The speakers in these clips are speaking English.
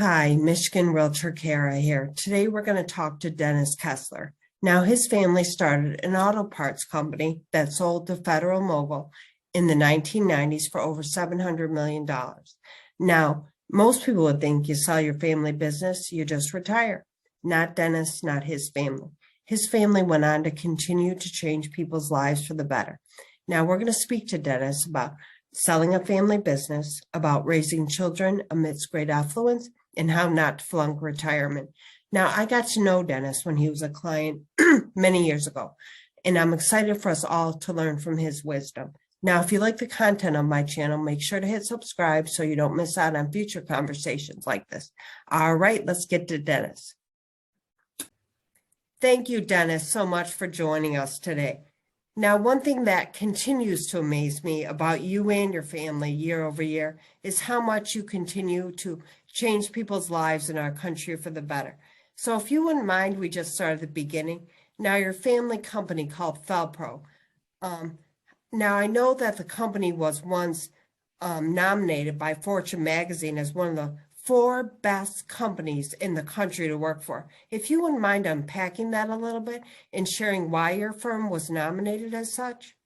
Hi, Michigan Realtor Cara here. Today we're going to talk to Dennis Kessler. Now, his family started an auto parts company that sold to Federal Mogul in the 1990s for over $700 million. Now, most people would think you sell your family business, you just retire. Not Dennis, not his family. His family went on to continue to change people's lives for the better. Now, we're going to speak to Dennis about selling a family business, about raising children amidst great affluence, and how not to flunk retirement. Now, I got to know Dennis when he was a client many years ago, and I'm excited for us all to learn from his wisdom. Now, if you like the content on my channel, make sure to hit subscribe so you don't miss out on future conversations like this. All right, let's get to Dennis. Thank you, Dennis, so much for joining us today. Now, one thing that continues to amaze me about you and your family year over year is how much you continue to change people's lives in our country for the better. So if you wouldn't mind, we just start at the beginning. Now, your family company called Felpro. Now, I know that the company was once nominated by Fortune magazine as one of the 4 best companies in the country to work for. If you wouldn't mind unpacking that a little bit and sharing why your firm was nominated as such.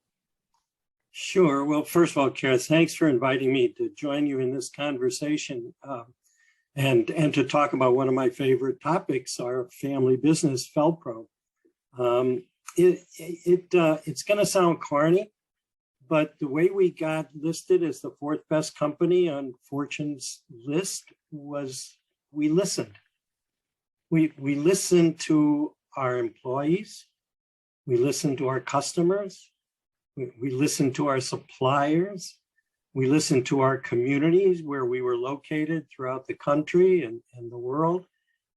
Sure. Well, first of all, Cara, thanks for inviting me to join you in this conversation and to talk about one of my favorite topics, our family business, Felpro. It's going to sound corny, but the way we got listed as the 4th best company on Fortune's list was we listened. We listened to our employees. We listened to our customers. We listened to our suppliers. We listened to our communities where we were located throughout the country and the world.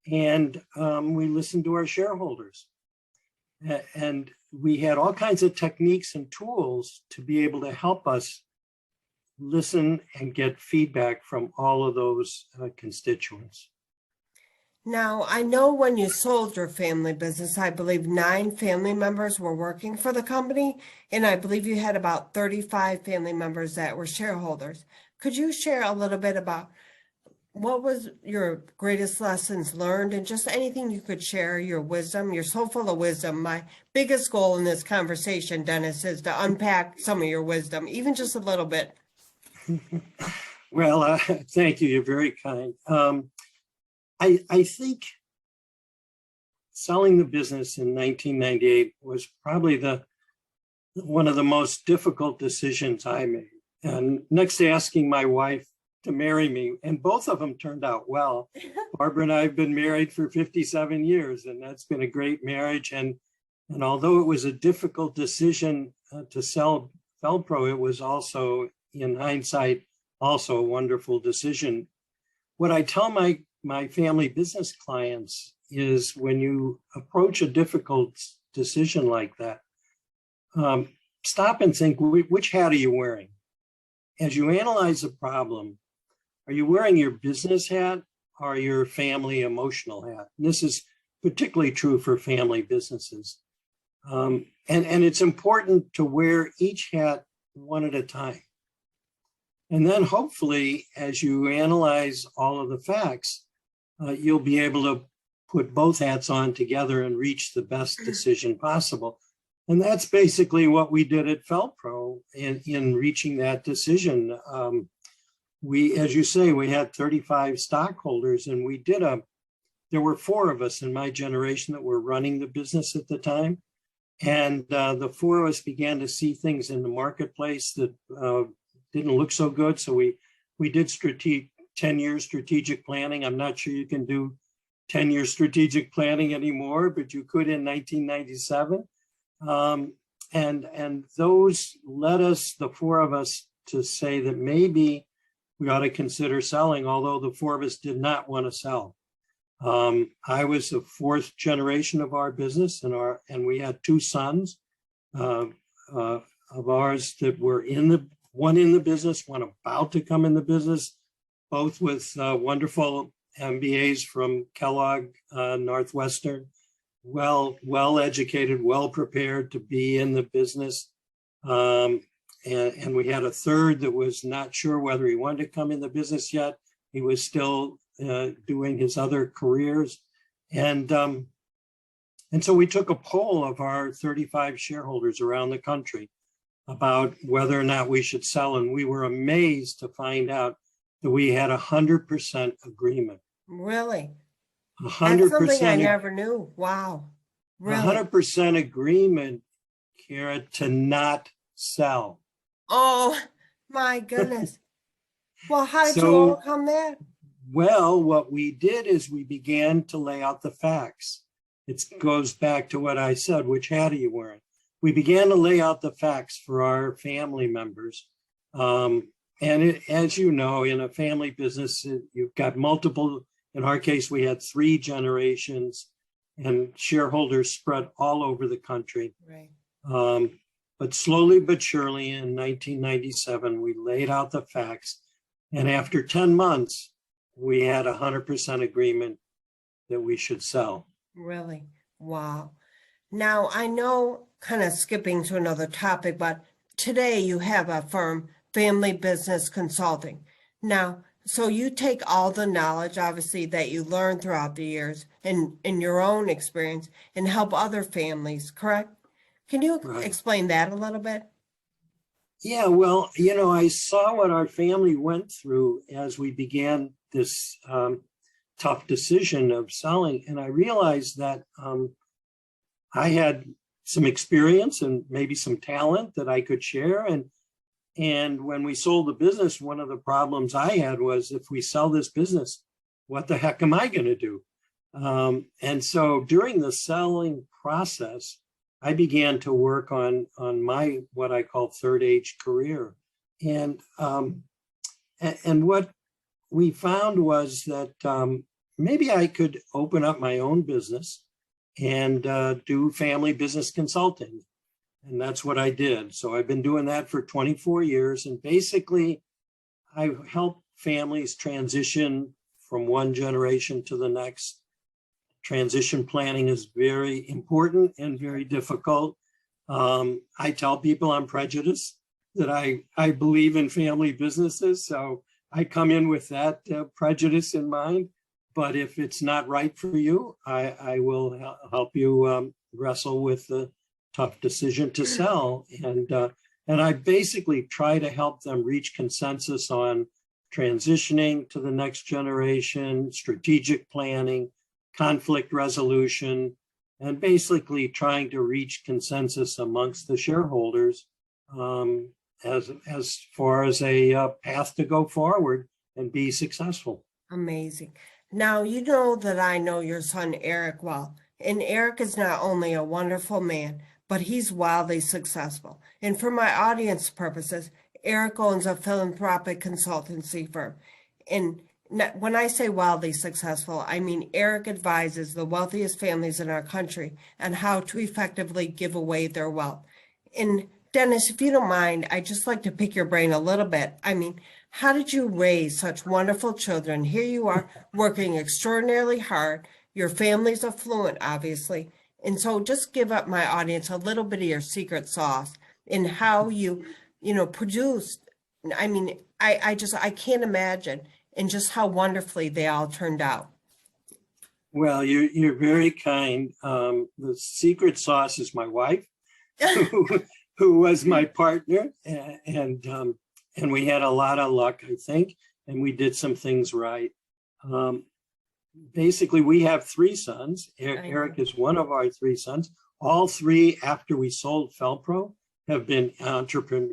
And we listened to our shareholders. And we had all kinds of techniques and tools to be able to help us listen and get feedback from all of those constituents. Now, I know when you sold your family business, I believe 9 family members were working for the company, and I believe you had about 35 family members that were shareholders. Could you share a little bit about what was your greatest lessons learned and just anything you could share, your wisdom? You're so full of wisdom. My biggest goal in this conversation, Dennis, is to unpack some of your wisdom, even just a little bit. Well, thank you. You're very kind. I think selling the business in 1998 was probably one of the most difficult decisions I made. And next to asking my wife to marry me, and both of them turned out well. Barbara and I have been married for 57 years, and that's been a great marriage. And although it was a difficult decision to sell Felpro, it was also, in hindsight, also a wonderful decision. What I tell my family business clients is when you approach a difficult decision like that, stop and think, which hat are you wearing? As you analyze the problem, are you wearing your business hat or your family emotional hat? And this is particularly true for family businesses. And it's important to wear each hat one at a time. And then hopefully, as you analyze all of the facts, you'll be able to put both hats on together and reach the best decision possible. And that's basically what we did at Felpro in reaching that decision. As you say, we had 35 stockholders, and there were 4 of us in my generation that were running the business at the time. And the 4 of us began to see things in the marketplace that didn't look so good. So we did 10-year strategic planning. I'm not sure you can do 10-year strategic planning anymore, but you could in 1997. And those led us, the 4 of us, to say that maybe we ought to consider selling, although the 4 of us did not want to sell. I was the 4th generation of our business, and we had 2 sons of ours that were one in the business, one about to come in the business, both with wonderful MBAs from Kellogg, Northwestern, well educated, well prepared to be in the business. And we had a 3rd that was not sure whether he wanted to come in the business yet. He was still doing his other careers. And so we took a poll of our 35 shareholders around the country about whether or not we should sell. And we were amazed to find out that we had 100% agreement. Really? 100%. That's something I never knew. Wow. Really? 100% agreement, Cara, to not sell. Oh my goodness. Well, how did you So, overcome that? well, what we did is we began to lay out the facts. It goes back to what I said, which hat are you wearing? We began to lay out the facts for our family members. As you know, in a family business, you've got multiple, in our case, we had 3 generations and shareholders spread all over the country. Right. But slowly but surely in 1997, we laid out the facts. And after 10 months, we had 100% agreement that we should sell. Really? Wow. Now, I know, kind of skipping to another topic, but today you have a firm, Family Business Consulting. Now, so you take all the knowledge, obviously, that you learned throughout the years and in your own experience and help other families, correct? Can you explain that a little bit? Yeah, well, I saw what our family went through as we began this tough decision of selling. And I realized that I had some experience and maybe some talent that I could share. And when we sold the business, one of the problems I had was, if we sell this business, what the heck am I going to do? And so during the selling process, I began to work on my, what I call third age career. And what we found was that maybe I could open up my own business and do family business consulting. And that's what I did. So I've been doing that for 24 years. And basically, I help families transition from one generation to the next. Transition planning is very important and very difficult. I tell people I'm prejudiced, that I believe in family businesses. So I come in with that prejudice in mind. But if it's not right for you, I will help you wrestle with the tough decision to sell. And I basically try to help them reach consensus on transitioning to the next generation, strategic planning, conflict resolution, and basically trying to reach consensus amongst the shareholders as far as a path to go forward and be successful. Amazing. Now, you know that I know your son, Eric, well, and Eric is not only a wonderful man, but he's wildly successful. And for my audience purposes, Eric owns a philanthropic consultancy firm. And when I say wildly successful, I mean Eric advises the wealthiest families in our country on how to effectively give away their wealth. And Dennis, if you don't mind, I'd just like to pick your brain a little bit. I mean, how did you raise such wonderful children? Here you are working extraordinarily hard. Your family's affluent, obviously. And so just give up my audience a little bit of your secret sauce in how you produced. I mean, I can't imagine, and just how wonderfully they all turned out. Well, you're very kind. The secret sauce is my wife, who was my partner, and we had a lot of luck, I think, and we did some things right. Basically, we have 3 sons. Eric is one of our 3 sons. All 3, after we sold Felpro, have been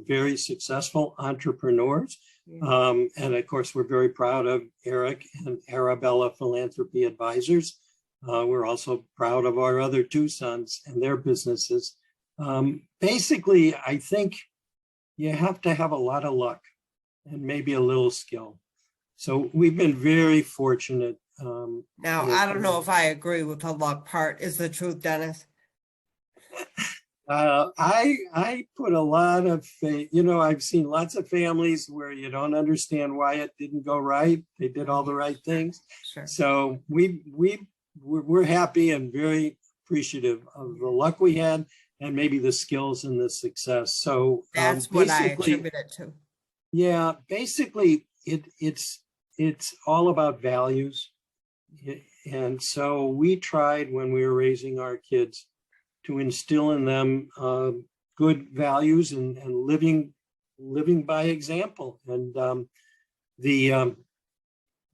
very successful entrepreneurs. Yeah. And of course, we're very proud of Eric and Arabella Philanthropy Advisors. We're also proud of our other 2 sons and their businesses. Basically, I think you have to have a lot of luck and maybe a little skill. So we've been very fortunate. Now, I don't know if I agree with the luck part. Is the truth, Dennis? I put a lot of faith. I've seen lots of families where you don't understand why it didn't go right. They did all the right things. Sure. So we're happy and very appreciative of the luck we had and maybe the skills and the success. So that's what I attribute it to. Yeah, basically it's it's all about values. And so we tried when we were raising our kids to instill in them good values and living by example. And the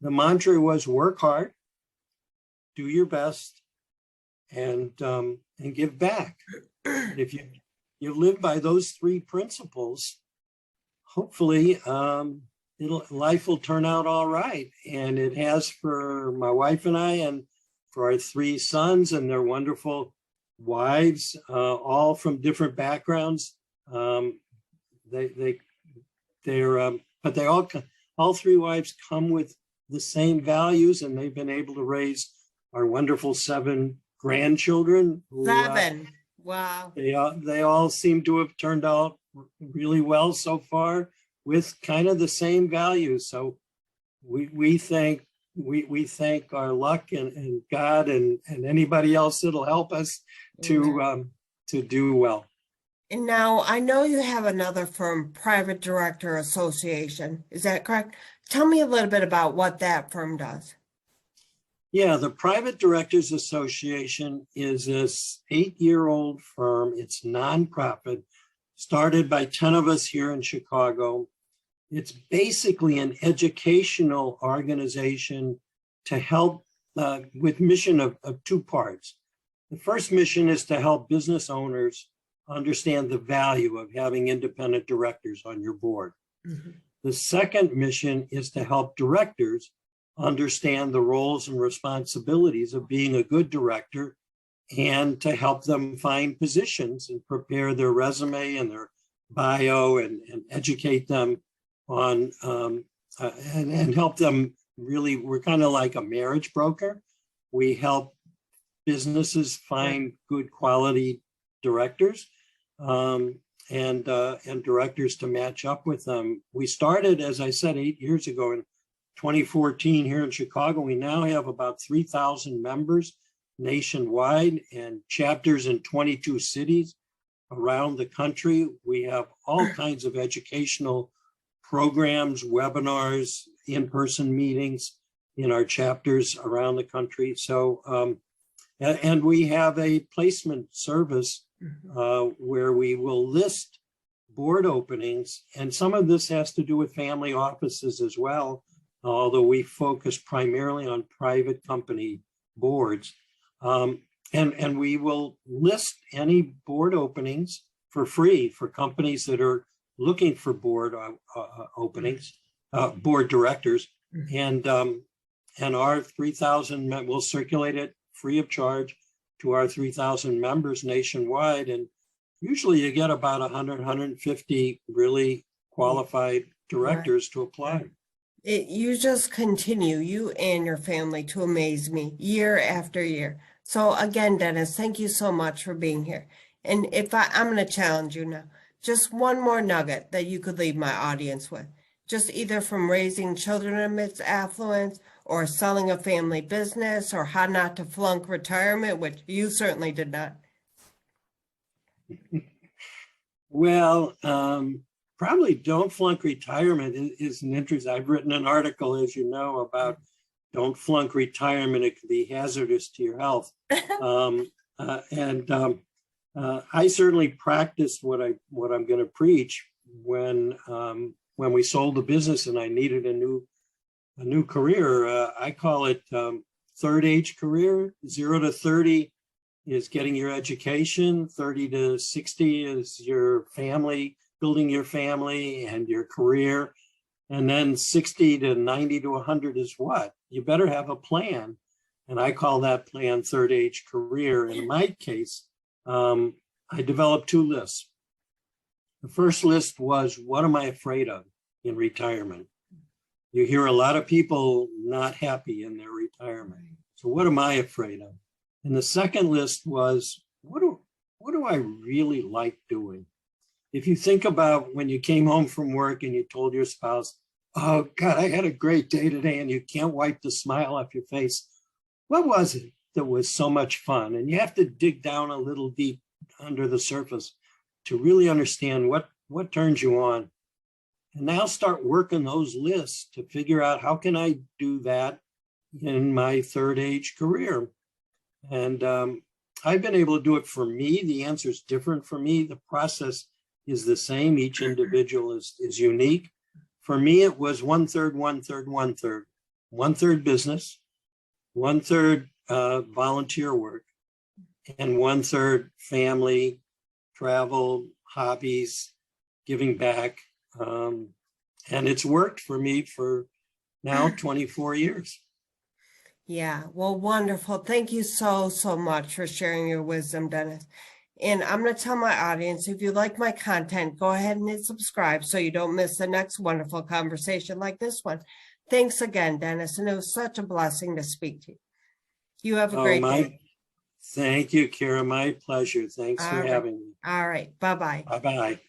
mantra was work hard, do your best, and give back. If you live by those three principles, hopefully life will turn out all right. And it has for my wife and I, and for our three sons and their wonderful wives, all from different backgrounds. But they all three wives come with the same values, and they've been able to raise our wonderful 7 grandchildren. Who, 7. Wow. They all seem to have turned out really well so far with kind of the same values. So we thank our luck and God and anybody else that'll help us to do well. And now I know you have another firm, Private Director Association. Is that correct? Tell me a little bit about what that firm does. Yeah, the Private Directors Association is this 8-year-old firm. It's nonprofit, started by 10 of us here in Chicago. It's basically an educational organization to help with mission of 2 parts. The first mission is to help business owners understand the value of having independent directors on your board. Mm-hmm. The second mission is to help directors understand the roles and responsibilities of being a good director and to help them find positions and prepare their resume and their bio and educate them on and help them really. We're kind of like a marriage broker. We help businesses find good quality directors and directors to match up with them. We started, as I said, 8 years ago in 2014 here in Chicago. We now have about 3,000 members nationwide and chapters in 22 cities around the country. We have all kinds of educational programs, webinars, in-person meetings in our chapters around the country. So, and we have a placement service where we will list board openings. And some of this has to do with family offices as well, although we focus primarily on private company boards. And we will list any board openings for free for companies that are looking for board openings, board directors. And our 3,000, we'll circulate it free of charge to our 3,000 members nationwide. And usually you get about 100, 150 really qualified directors to apply. You just continue, you and your family, to amaze me year after year. So again, Dennis, thank you so much for being here. And if I'm going to challenge you now, just one more nugget that you could leave my audience with, just either from raising children amidst affluence or selling a family business or how not to flunk retirement, which you certainly did not. Well, probably don't flunk retirement is an interest. I've written an article, as you know, about don't flunk retirement. It can be hazardous to your health. I certainly practiced what I'm going to preach when we sold the business and I needed a new career. I call it third age career. 0 to 30 is getting your education. 30 to 60 is your family, building your family and your career. And then 60 to 90 to 100 is what? You better have a plan. And I call that plan third age career. And in my case, I developed 2 lists. The first list was, what am I afraid of in retirement? You hear a lot of people not happy in their retirement. So what am I afraid of? And the second list was, what do I really like doing? If you think about when you came home from work and you told your spouse, oh God, I had a great day today, and you can't wipe the smile off your face. What was it that was so much fun? And you have to dig down a little deep under the surface to really understand what turns you on. and now start working those lists to figure out how can I do that in my third age career. And I've been able to do it for me. The answer is different for me. The process is the same. Each individual is unique. For me, it was 1/3, 1/3, 1/3. 1/3 business, 1/3 volunteer work, and 1/3 family, travel, hobbies, giving back. And it's worked for me for now 24 years. Yeah, well, wonderful. Thank you so much for sharing your wisdom, Dennis. And I'm going to tell my audience, if you like my content, go ahead and hit subscribe so you don't miss the next wonderful conversation like this one. Thanks again, Dennis. And it was such a blessing to speak to you. You have a great day. Thank you, Cara. My pleasure. Thanks for All right. having me. All right. Bye-bye. Bye-bye.